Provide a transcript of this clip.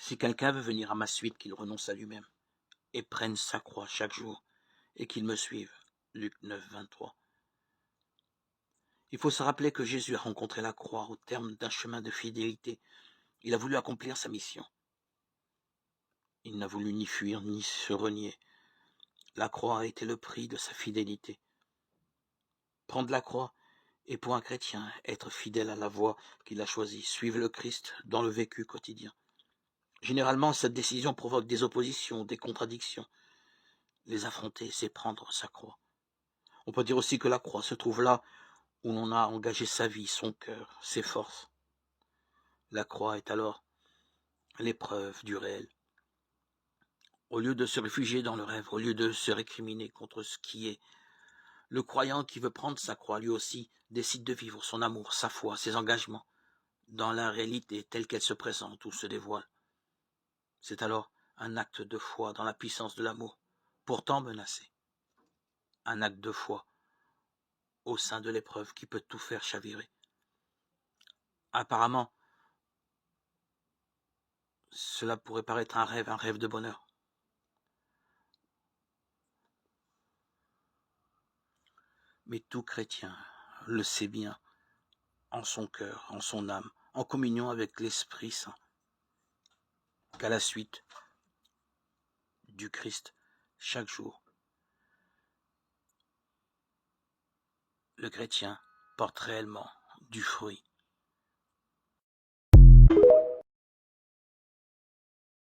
Si quelqu'un veut venir à ma suite, qu'il renonce à lui-même et prenne sa croix chaque jour et qu'il me suive. Luc 9, 23. Il faut se rappeler que Jésus a rencontré la croix au terme d'un chemin de fidélité. Il a voulu accomplir sa mission. Il n'a voulu ni fuir ni se renier. La croix a été le prix de sa fidélité. Prendre la croix est pour un chrétien être fidèle à la voie qu'il a choisie, suivre le Christ dans le vécu quotidien. Généralement, cette décision provoque des oppositions, des contradictions. Les affronter, c'est prendre sa croix. On peut dire aussi que la croix se trouve là où l'on a engagé sa vie, son cœur, ses forces. La croix est alors l'épreuve du réel. Au lieu de se réfugier dans le rêve, au lieu de se récriminer contre ce qui est, le croyant qui veut prendre sa croix, lui aussi, décide de vivre son amour, sa foi, ses engagements, dans la réalité telle qu'elle se présente ou se dévoile. C'est alors un acte de foi dans la puissance de l'amour, pourtant menacé. Un acte de foi au sein de l'épreuve qui peut tout faire chavirer. Apparemment, cela pourrait paraître un rêve de bonheur. Mais tout chrétien le sait bien, en son cœur, en son âme, en communion avec l'Esprit Saint, qu'à la suite du Christ, chaque jour, le chrétien porte réellement du fruit